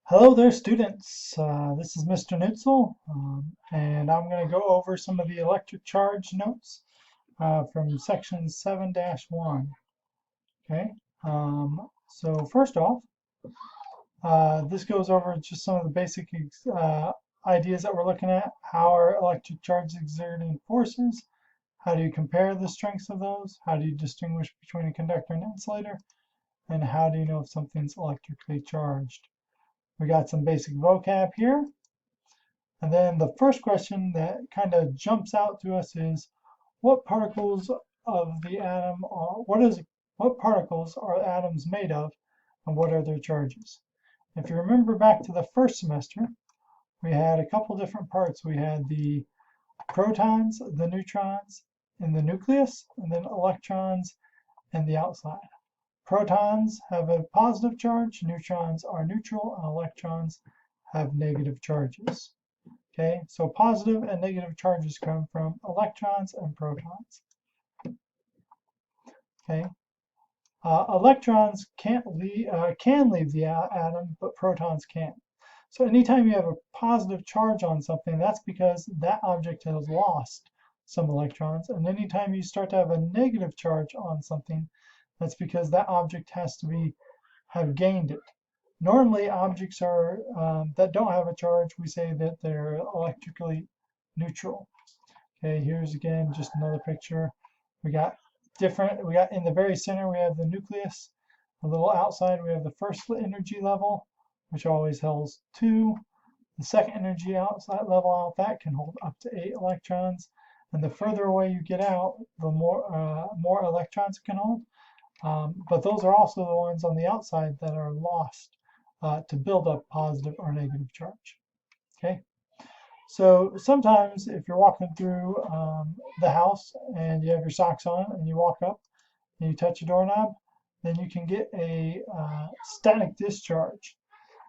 Hello there, students. This is Mr. Nitzel, and I'm going to go over some of the electric charge notes from section 7-1. Okay, so first off, this goes over just some of the basic ideas that we're looking at. How are electric charges exerting forces? How do you compare the strengths of those? How do you distinguish between a conductor and insulator? And how do you know if something's electrically charged? We got some basic vocab here. And then the first question that kind of jumps out to us is what particles of the atom are, what particles are atoms made of and what are their charges? If you remember back to the first semester, we had a couple different parts. We had the protons, the neutrons in the nucleus, and then electrons in the outside. Protons have a positive charge, neutrons are neutral, and electrons have negative charges. Okay, so positive and negative charges come from electrons and protons. Okay, electrons can leave the atom, but protons can't. So anytime you have a positive charge on something, that's because that object has lost some electrons. And anytime you start to have a negative charge on something, that's because that object has to have gained it. Normally, objects are that don't have a charge, we say that they're electrically neutral. Okay, here's again just another picture. We got in the very center, we have the nucleus. A little outside, we have the first energy level, which always holds 2. The second energy outside level out that can hold up to 8 electrons. And the further away you get out, the more electrons it can hold. But those are also the ones on the outside that are lost to build up positive or negative charge. Okay, so sometimes if you're walking through the house and you have your socks on and you walk up and you touch a doorknob, then you can get a static discharge.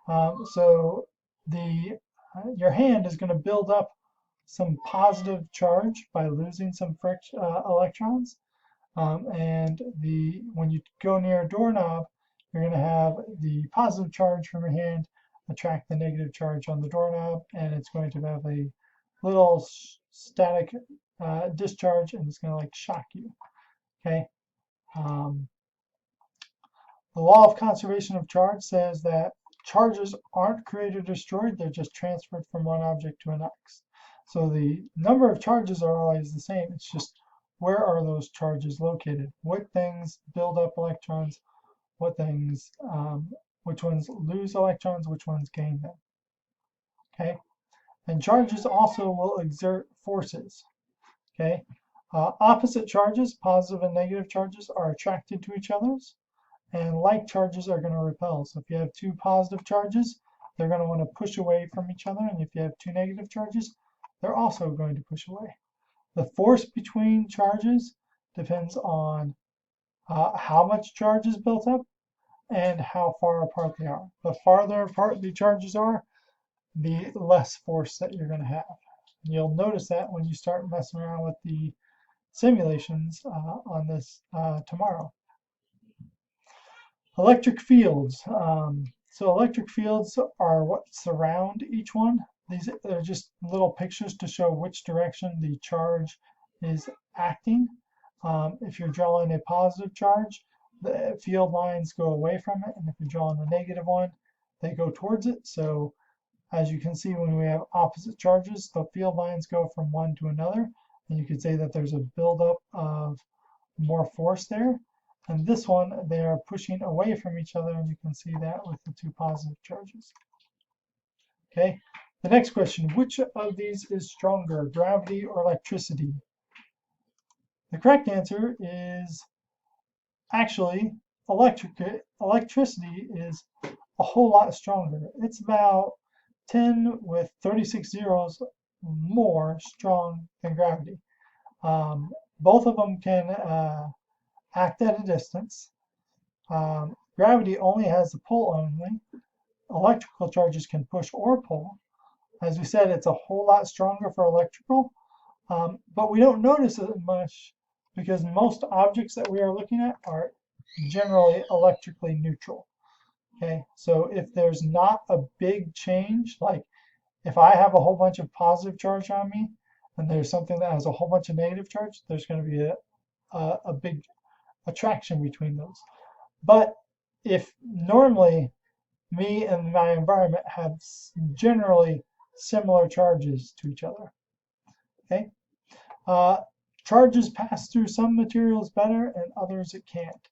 So your hand is going to build up some positive charge by losing some electrons. And when you go near a doorknob, you're going to have the positive charge from your hand attract the negative charge on the doorknob, and it's going to have a little static discharge, and it's going to like shock you. Okay. The law of conservation of charge says that charges aren't created or destroyed; they're just transferred from one object to the next. So the number of charges are always the same. It's just where are those charges located? What things build up electrons? What things, which ones lose electrons? Which ones gain them? Okay, and charges also will exert forces. Okay, opposite charges, positive and negative charges, are attracted to each other's, and like charges are going to repel. So if you have two positive charges, they're going to want to push away from each other, and if you have two negative charges, they're also going to push away. The force between charges depends on how much charge is built up and how far apart they are. The farther apart the charges are, the less force that you're going to have. And you'll notice that when you start messing around with the simulations on this tomorrow. Electric fields. So electric fields are what surround each one. These are just little pictures to show which direction the charge is acting. If you're drawing a positive charge, the field lines go away from it, and if you're drawing a negative one, they go towards it. So as you can see, when we have opposite charges, the field lines go from one to another, and you could say that there's a buildup of more force there. And this one, they are pushing away from each other, and you can see that with the two positive charges. Okay, the next question, which of these is stronger, gravity or electricity? The correct answer is actually electricity is a whole lot stronger. It's about 10 with 36 zeros more strong than gravity. Both of them can act at a distance. Gravity only has a pull only. Electrical charges can push or pull. As we said, it's a whole lot stronger for electrical, but we don't notice it much because most objects that we are looking at are generally electrically neutral. Okay, so if there's not a big change, like if I have a whole bunch of positive charge on me and there's something that has a whole bunch of negative charge, there's going to be a big attraction between those. But if normally me and my environment have generally similar charges to each other, okay? Uh, Charges pass through some materials better and others it can't.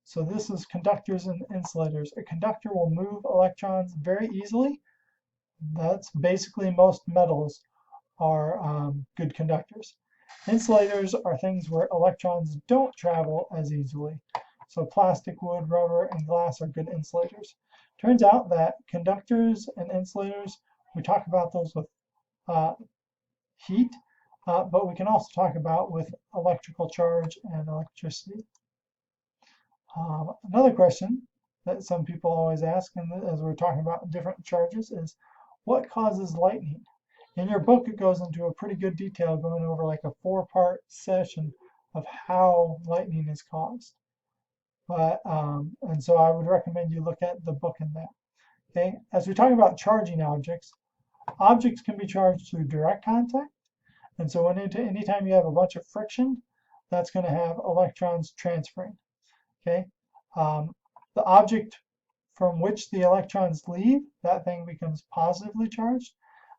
So this is conductors and insulators. A conductor will move electrons very easily. That's basically most metals are good conductors. Insulators are things where electrons don't travel as easily. So plastic, wood, rubber, and glass are good insulators. Turns out that conductors and insulators, we talk about those with uh, heat, but we can also talk about with electrical charge and electricity. Another question that some people always ask, and as we're talking about different charges, is what causes lightning? In your book, it goes into a pretty good detail, going over like a 4-part session of how lightning is caused. And so I would recommend you look at the book in that. Okay, as we talk about charging objects, objects can be charged through direct contact, and so anytime you have a bunch of friction, that's going to have electrons transferring. Okay, the object from which the electrons leave, that thing becomes positively charged,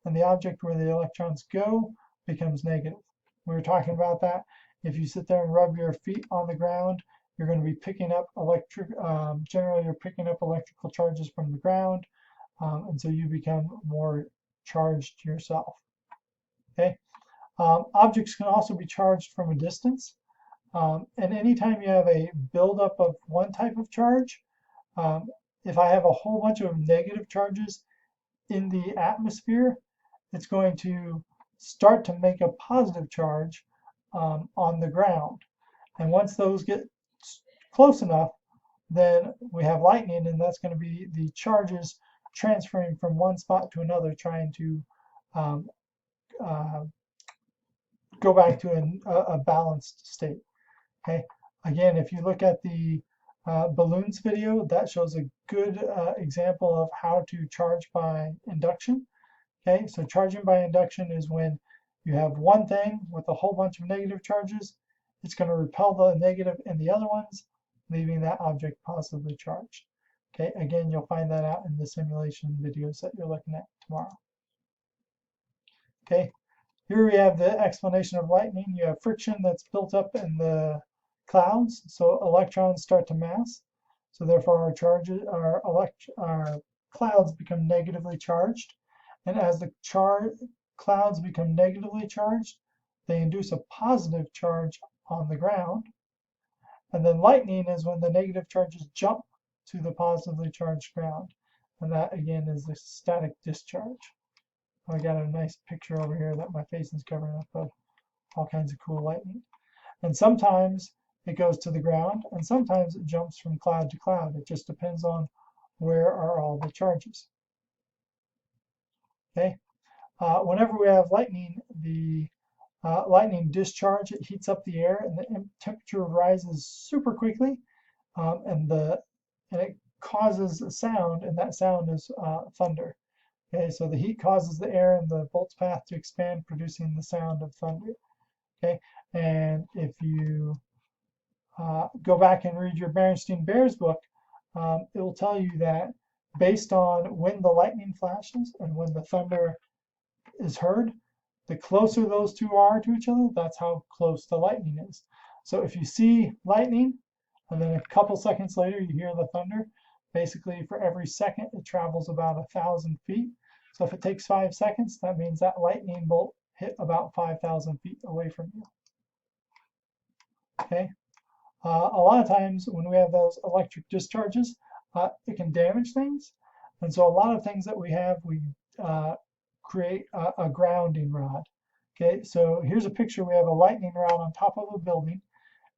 and the object where the electrons go becomes negative. We were talking about that. If you sit there and rub your feet on the ground, you're going to be picking up generally you're picking up electrical charges from the ground, and so you become more charged yourself. Okay. Objects can also be charged from a distance. And anytime you have a buildup of one type of charge, if I have a whole bunch of negative charges in the atmosphere, it's going to start to make a positive charge on the ground. And once those get close enough, then we have lightning, and that's going to be the charges transferring from one spot to another, trying to um, uh, go back to a balanced state. Okay. Again, if you look at the balloons video, that shows a good example of how to charge by induction. Okay, so charging by induction is when you have one thing with a whole bunch of negative charges. It's going to repel the negative in the other ones, leaving that object positively charged. Okay, again, you'll find that out in the simulation videos that you're looking at tomorrow. Okay, here we have the explanation of lightning. You have friction that's built up in the clouds, so electrons start to mass. So therefore our clouds become negatively charged. And as the clouds become negatively charged, they induce a positive charge on the ground. And then lightning is when the negative charges jump to the positively charged ground. And that again is the static discharge. I got a nice picture over here that my face is covering up of all kinds of cool lightning. And sometimes it goes to the ground, and sometimes it jumps from cloud to cloud. It just depends on where are all the charges. Okay. Whenever we have lightning, the lightning discharge, it heats up the air, and the temperature rises super quickly, and it causes a sound, and that sound is thunder. Okay, so the heat causes the air in the bolt's path to expand, producing the sound of thunder. Okay, and if you go back and read your Berenstain Bears book, it will tell you that based on when the lightning flashes and when the thunder is heard, the closer those two are to each other, that's how close the lightning is. So if you see lightning, and then a couple seconds later you hear the thunder, basically for every second it travels about 1,000 feet. So if it takes 5 seconds, that means that lightning bolt hit about 5,000 feet away from you. Okay. A lot of times when we have those electric discharges, it can damage things. And so a lot of things that we have, we create a grounding rod. Okay, so here's a picture. We have a lightning rod on top of a building,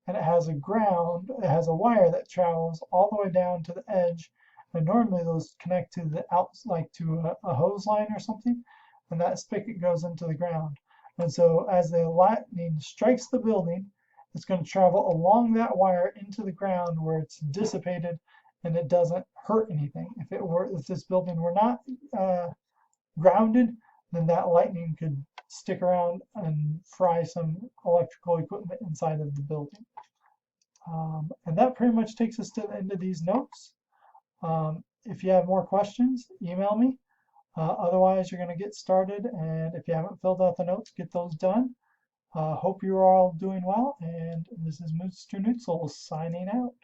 and it has a wire that travels all the way down to the edge. And normally those connect to the like to a hose line or something, and that spigot goes into the ground. And so as the lightning strikes the building, it's going to travel along that wire into the ground where it's dissipated and it doesn't hurt anything. If this building were not grounded, then that lightning could stick around and fry some electrical equipment inside of the building. And that pretty much takes us to the end of these notes. If you have more questions, email me. Otherwise, you're going to get started, and if you haven't filled out the notes, get those done. Hope you're all doing well, and this is Mr. Neutzel signing out.